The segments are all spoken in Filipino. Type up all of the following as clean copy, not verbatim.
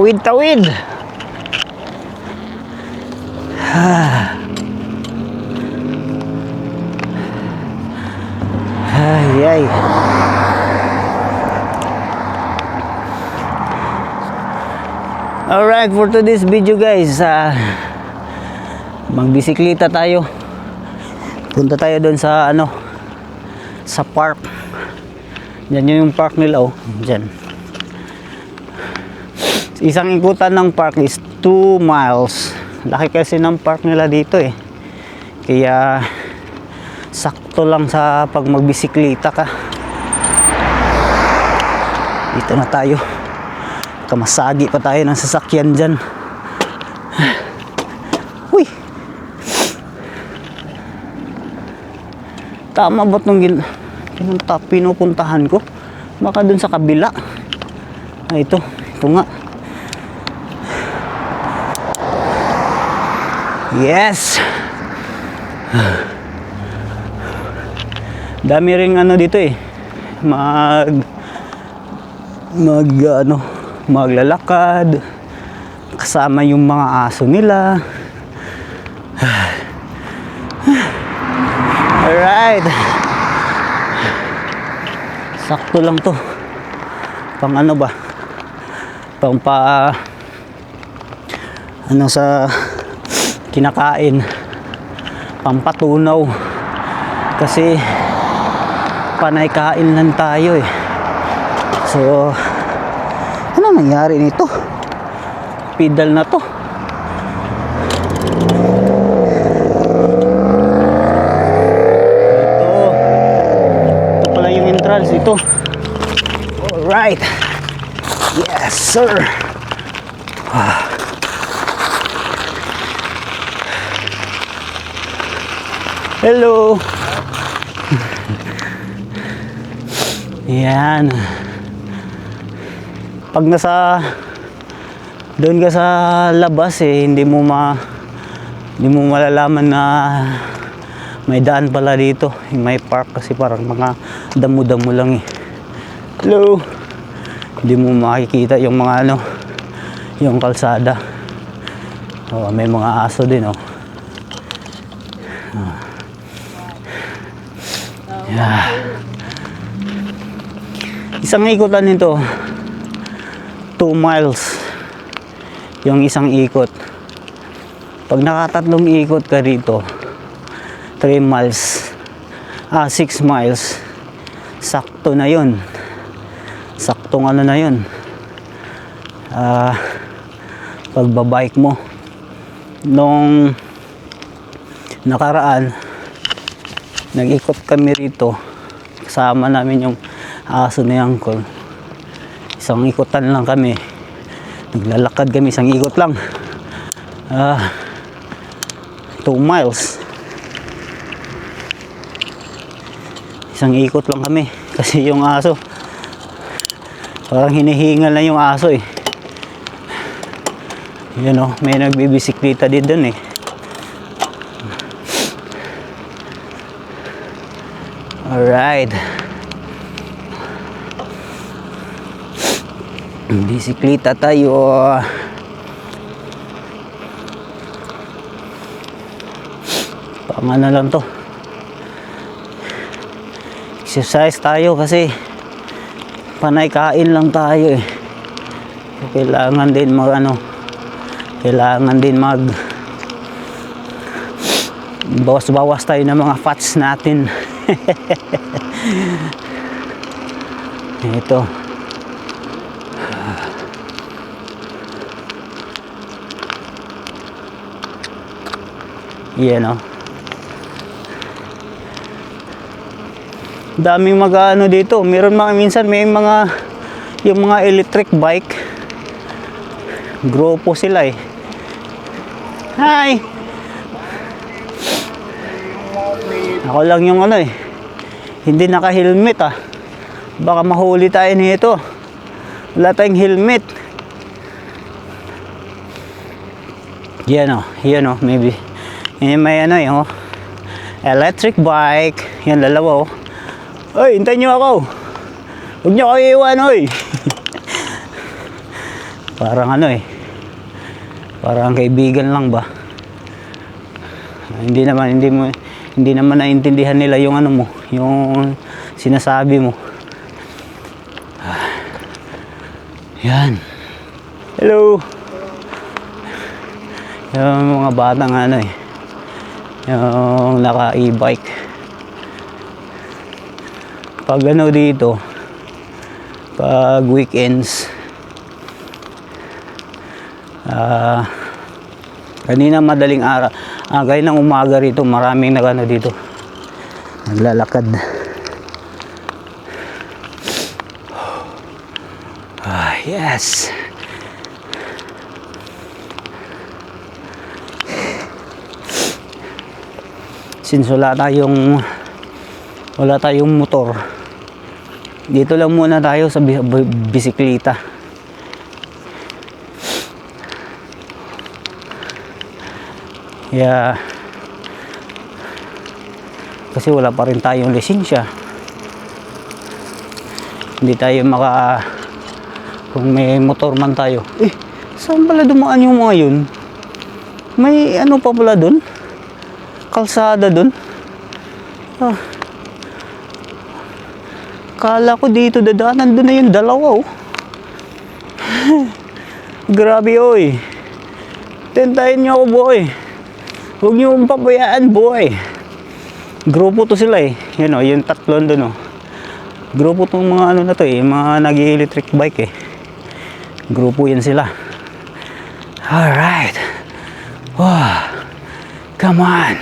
Tawid-tawid. Ay, ay. Alright, for today's video guys, magbisikleta tayo. Punta tayo doon sa sa park. Diyan yung park nila, oh. Diyan. Isang ikutan ng park is 2 miles. Laki kasi ng park nila dito eh. Kaya sakto lang sa pag magbisikleta ka. Dito na tayo. Kamasagi pa tayo ng sasakyan dyan. Uy! Tama ba itong pinupuntahan ko? Baka dun sa kabila. Ito nga. Yes! Dami ring dito eh. Maglalakad kasama yung mga aso nila. Alright, sakto lang to pang sa kinakain, pampatunaw kasi panay kain lang tayo eh. So ano nangyari nito? Pedal na to. Ito pala yung entrance ito. Alright. Yes sir. Hello. Yan. Pag doon ka sa labas eh, hindi mo malalaman na may daan pala dito, may park kasi parang mga damo-damo lang eh. Hello. Hindi mo makikita yung mga yung kalsada. Oh, may mga aso din oh. Yeah. Isang ikutan nito 2 miles yung isang ikot. Pag nakatatlong ikot ka rito 3 miles 6 miles sakto na yun. Saktong na yun. Pagbabike mo. Nung nakaraan nag-ikot kami rito, kasama namin yung aso ni Uncle. Isang ikutan lang kami, naglalakad kami, isang ikot lang, 2 miles, isang ikot lang kami kasi yung aso parang hinihingal na yung aso eh. Yun oh, may nagbibisikleta din dun eh. Alright, bisikleta tayo. Pangano lang to, exercise tayo kasi panay kain lang tayo eh. So, kailangan din bawas-bawas tayo ng mga fats natin. Ito yan oh. Daming dito. Meron minsan may yung mga electric bike, grupo sila eh. Hi. Ako lang yung hindi naka-helmet ah. Baka mahuli tayo nito. Wala tayong helmet. Yan oh, maybe. May electric bike. Yan, dalawa oh. Oy, hintayin nyo ako. Huwag nyo ako iiwan, oy. Parang ano eh, parang kaibigan lang ba. Hindi naman naintindihan nila yung ano mo, yung sinasabi mo. Yan. Hello. Yung mga batang ano eh, yung naka e-bike. Pag ano dito, pag weekends, kanina madaling araw, gaya ng umaga rito, maraming nagano dito, naglalakad. Yes. Since wala tayong motor, dito lang muna tayo sa bisikleta. Yeah. Kasi wala pa rin tayong lisensya. Hindi tayo kung may motor man tayo. Saan pala dumaan yung mga yun? May ano pa pala dun? Kalsada dun. Kala ko dito dadaanan, dun na yung dalawa oh. Grabe oy. Tentahin nyo ako boy. Huwag nyo akong pabayaan boy. Grupo to sila eh. Yan o, yung tatlon dun o. Grupo tong mga ano na to eh, mga nag-electric bike eh. Grupo yan sila. Alright. Wow. Come on.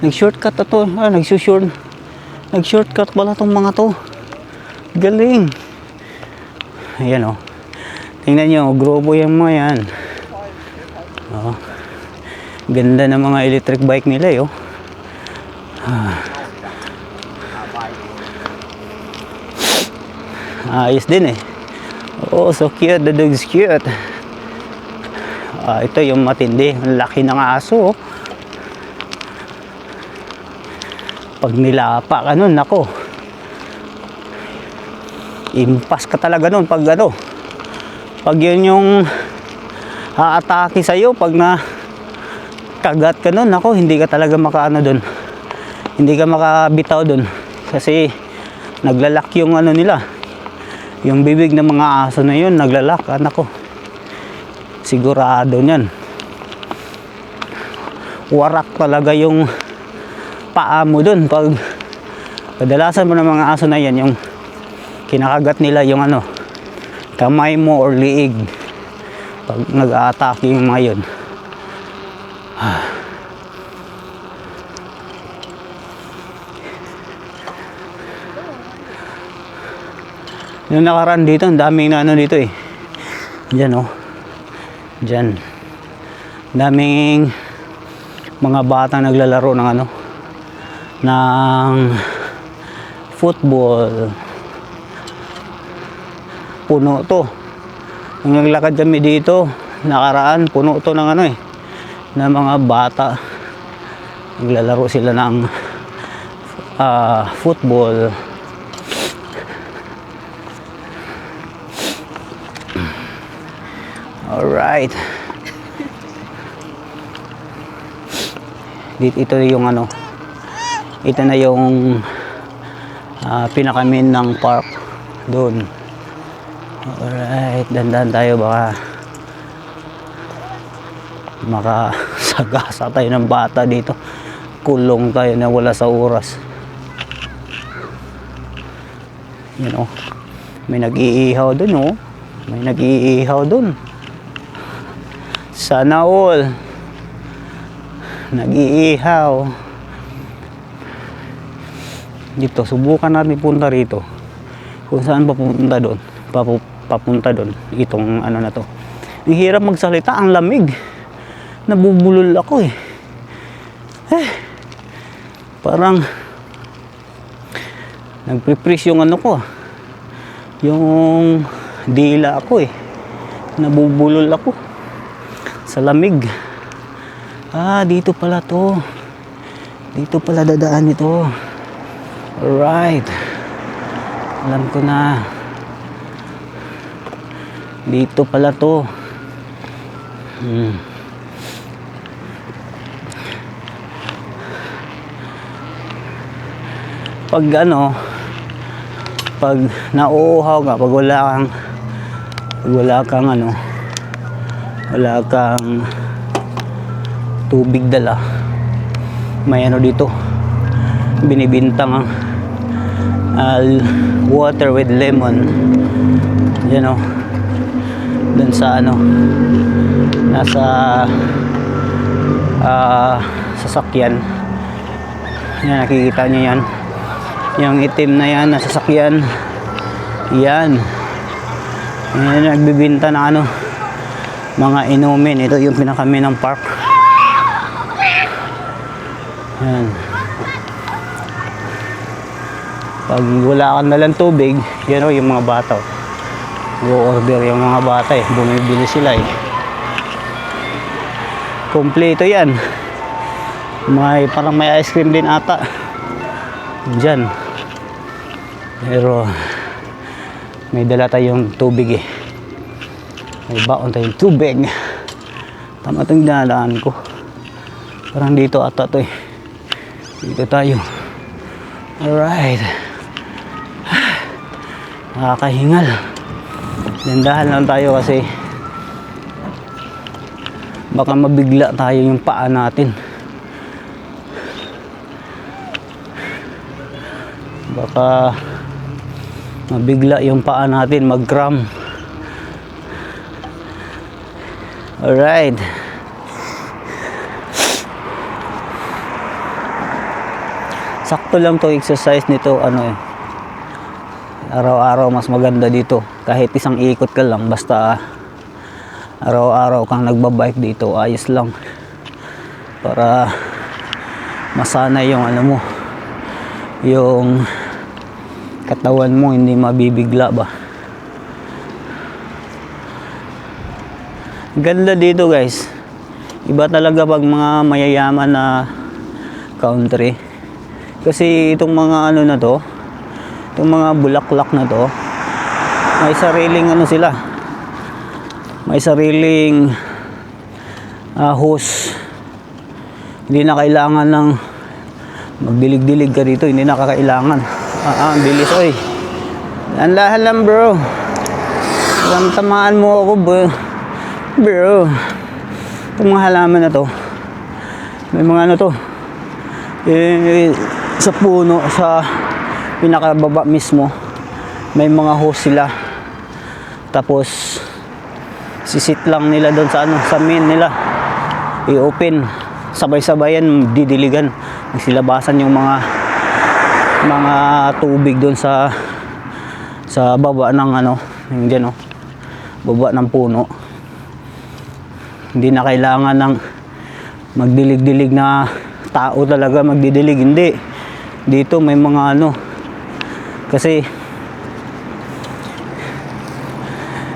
Nag-shortcut na to. Nag-shortcut pala tong mga to. Galing. Ayan o. Tingnan nyo, grupo yung mga yan. O. Ganda ng mga electric bike nila eh. Ayos din eh. Oh, so cute. The dog's cute. Ito yung matindi. Ang laki ng aso oh. Pag nilapa ka nun, ako, impas ka talaga nun pag ano, pag yun yung haatake sa'yo, pag na kagat ka nun, ako, hindi ka talaga makaano dun, hindi ka makabitaw dun, kasi naglalak yung ano nila, yung bibig ng mga aso na yun, naglalak, anak ko, sigurado nyan, warak talaga yung paa mo dun. Pag kadalasan mo ng mga aso na yan, yung kinakagat nila yung ano, kamay mo or liig pag nag-a-atake yung mga yun. Yung nakaraan dito, ang daming na ano dito eh, dyan oh, dyan daming mga bata naglalaro ng ano, ng football. Puno to. Nung naglakad kami dito nakaraan, puno to ng ano eh, ng mga bata. Naglalaro sila ng football. Alright. Ito yung ano, ito na yung pinaka-main ng park doon. Alright, dandan tayo, baka makasagasa tayo ng bata dito, kulong tayo na wala sa oras. You know, may nag-iihaw doon oh, may nag-iihaw doon, sana all nag-iihaw dito. Subukan natin punta rito, kung saan papunta doon, papunta doon, itong ano na to. Ang hirap magsalita, ang lamig, nabubulol ako eh, parang nagpre-freeze yung ano ko, yung dila ako eh, nabubulol ako sa lamig. Dito pala to, dito pala dadaan ito. Alright. Alam ko na. Dito pala to. Pag ano, pag nauuhaw ka, pag wala kang ano, wala kang tubig dala, may ano dito, binibintang water with lemon. Yan o, dun sa ano, nasa sasakyan. Yan, nakikita nyo yan, yung itim na yan na sasakyan. Yan, nagbibinta na ano, mga inumin. Ito yung pinakami ng park. Yan. Pag wala kang dalang tubig, yan o, yung mga bata go-order yung mga bata bumibili sila kompleto yan. Parang may ice cream din ata dyan, pero may dala tayong tubig may baon tayong tubig. Tama itong dinadaan ko, parang dito ata to dito tayo. Alright, nakakahingal. Dandahan lang tayo kasi baka mabigla tayo yung paa natin. Baka mabigla yung paa natin, mag-cramp. Alright. Sakto lang to exercise nito, araw-araw mas maganda dito. Kahit isang ikot ka lang, basta araw-araw kang nagbabike dito, ayos lang. Para masanay yung mo, yung katawan mo hindi mabibigla ba. Ganda dito guys. Iba talaga pag mga mayayaman na country. Kasi itong mga na to, itong mga bulaklak na to, may sariling sila, may sariling hose. Hindi na kailangan ng magdilig-dilig ka dito, hindi na kakailangan. Ang bilis Dahan lang bro, tamaan mo ako bro. Itong mga halaman na to, may mga to sa puno, sa pinakababa mismo may mga hose sila. Tapos sisit lang nila doon sa sa main nila, i-open, sabay-sabayan didiligan, magsilabasan yung mga tubig doon sa baba ng yung dyan baba ng puno. Hindi na kailangan ng magdilig-dilig na tao talaga magdidilig, hindi. Dito may mga kasi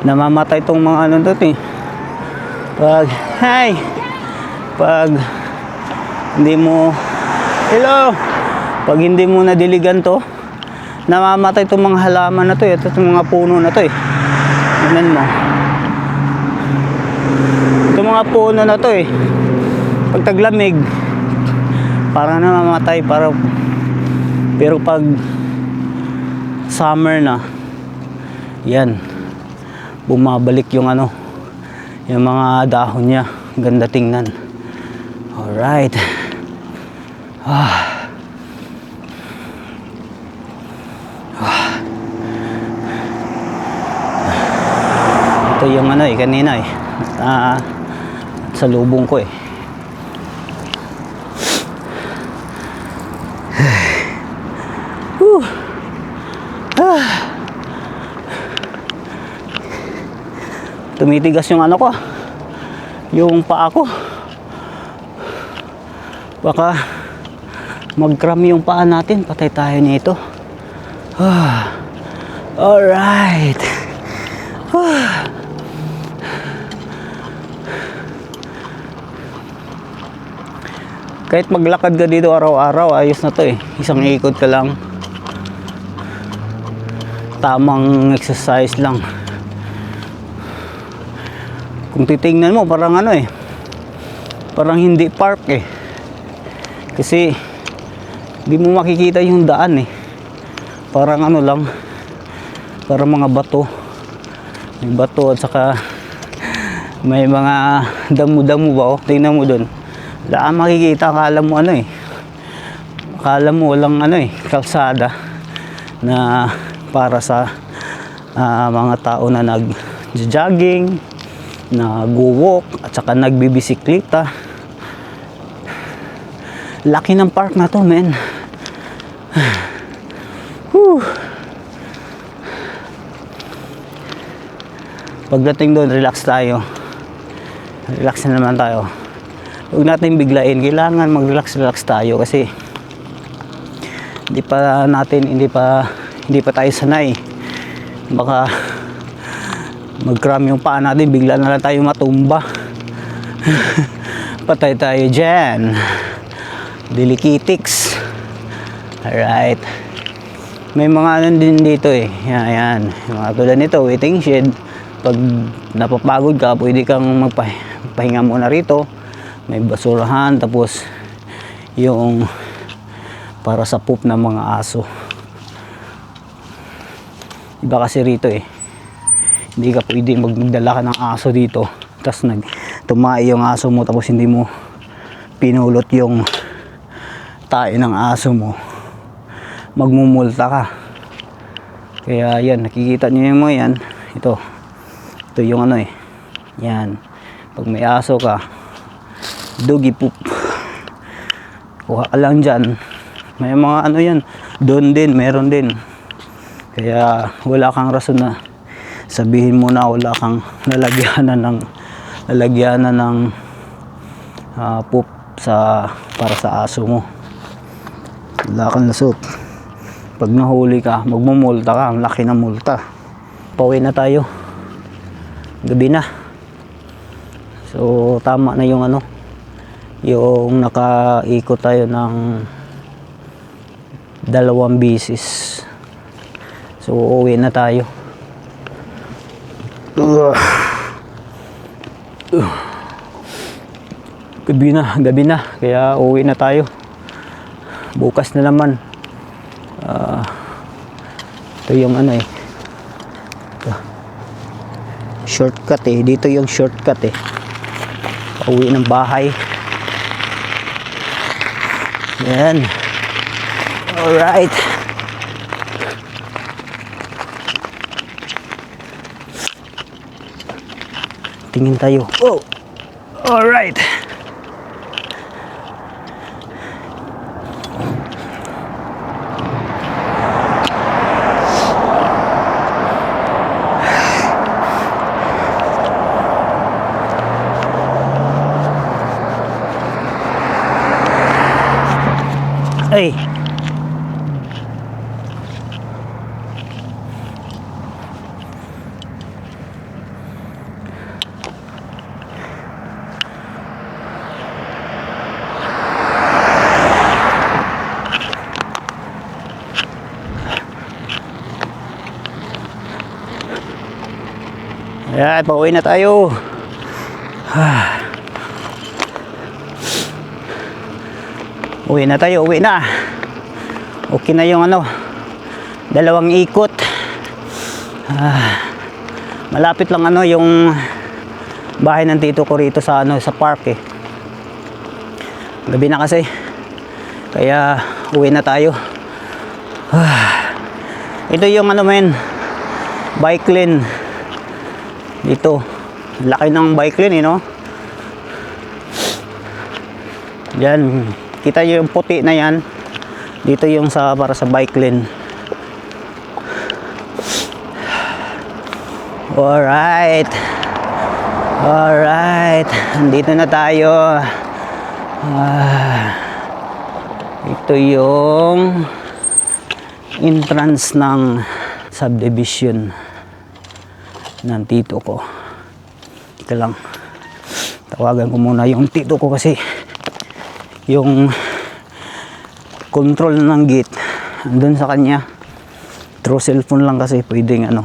namamatay tong mga pag hindi mo pag hindi mo nadiligan to, namamatay tong mga halaman na to ito itong mga puno na to tingnan mo, itong mga puno na to pag taglamig parang namamatay, pero pag summer na yan, bumabalik yung yung mga dahon niya, ganda tingnan. Alright. Ito yung kanina sa lubong ko tumitigas yung ko, yung paa ko. Baka mag-cramp yung paa natin, patay tayo nito. Alright. Kahit maglakad ka dito araw-araw, ayos na to isang ikot ka lang. tamang exercise lang. Kung titingnan mo parang ano eh, parang hindi park eh, kasi di mo makikita yung daan eh, parang ano lang, parang mga bato, may bato at saka may mga damo-damo ba, oh, tingnan mo dun, wala kang makikita, akala mo ano eh, akala mo walang ano eh, kalsada na para sa mga tao na nag-jogging, nag-walk at saka nagbibisikleta. Laki ng park na to, men. Pagdating doon, relax tayo. Relax na naman tayo. Huwag natin biglain. Kailangan mag-relax tayo kasi hindi pa tayo sanay. Baka mag-cram yung paa natin, bigla na lang tayo matumba. Patay tayo dyan. Delikitics. Alright. May mga ano din dito eh. Yan. Yung mga tulad nito, waiting shed. Pag napapagod ka, pwede kang magpahinga muna rito. May basurahan, tapos yung para sa poop ng mga aso. Iba kasi rito eh, hindi ka pwede magdala ka ng aso dito tapos tumai yung aso mo tapos hindi mo pinulot yung tae ng aso mo, magmumulta ka. Kaya yan, nakikita nyo yung mga yan, ito yung ano eh, yan, pag may aso ka, doggy poop, kuha ka lang dyan. May mga ano yan, doon din, meron din. Kaya wala kang rason na sabihin mo na wala kang lalagyanan ng poop para sa aso mo. Wala kang lasot. Pag nahuli ka, magmumulta ka, ang laki ng multa. Pauwi na tayo. Gabi na. So tama na yung ano, yung nakaikot tayo ng 2 bisis. So uuwi na tayo. Gabi na, kaya uuwi na tayo. Bukas na naman. Ito yung ano eh. Shortcut eh. Dito yung shortcut eh. Pauwi ng bahay. Yan. Alright. Tingin tayo. Oh. Alright. Ay. Ayan, pauwi na tayo. Uwi na tayo, uwi na. Okay na yung ano, 2 ikot. Malapit lang ano yung bahay ng tito ko rito sa ano, sa park eh. Gabi na kasi. Kaya uwi na tayo. Ito yung ano men, bike lane. Dito, laki ng bike lane eh, no? Yan, kita yung puti na yan. Dito yung para sa bike lane. Alright. Alright, andito na tayo. Ito yung entrance ng subdivision ng tito ko. Ika lang, tawagan ko muna yung tito ko kasi yung control ng gate andun sa kanya. through cellphone lang kasi pwedeng ano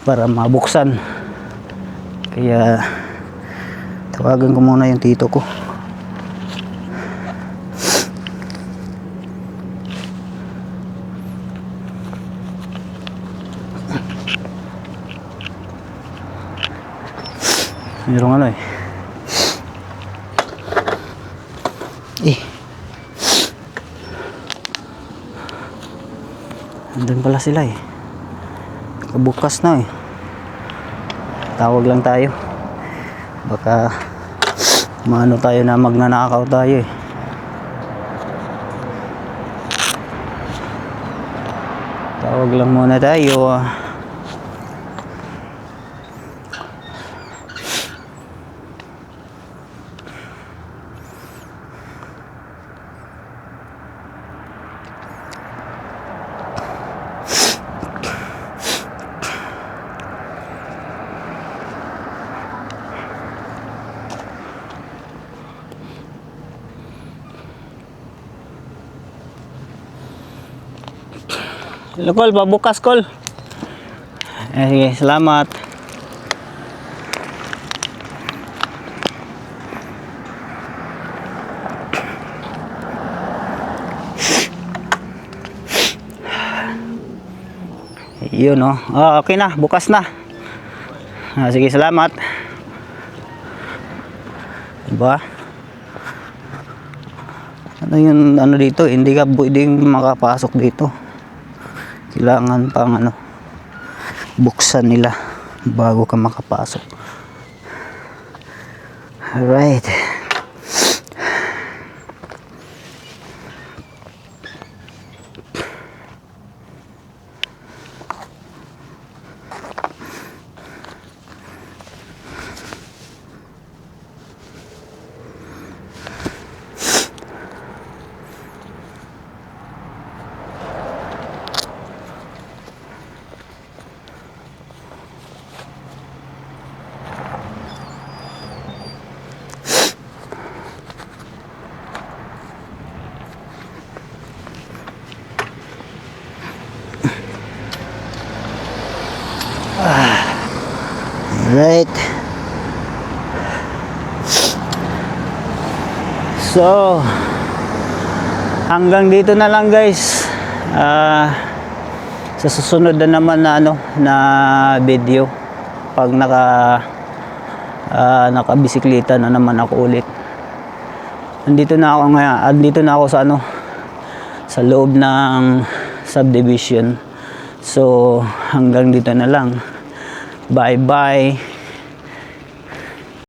para mabuksan. Kaya tawagan ko muna yung tito ko. Mayroong ano eh. Andun pala sila eh. Kabukas na eh. Tawag lang tayo. Baka maano tayo na magnanakaw tayo eh. Tawag lang muna tayo. Hello, Col. Pabukas, Col. Sige, salamat. Yun, oh. Ah, okay na. Bukas na. Sige, salamat. Diba? Ano yung ano dito? Hindi ka pwedeng makapasok dito. Kailangan pang ano, buksan nila bago ka makapasok. Alright. Right. So hanggang dito na lang guys. Sa susunod na naman na ano na video pag nakabisikleta na naman ako ulit. Andito na ako sa ano sa loob ng subdivision. So hanggang dito na lang. Bye bye.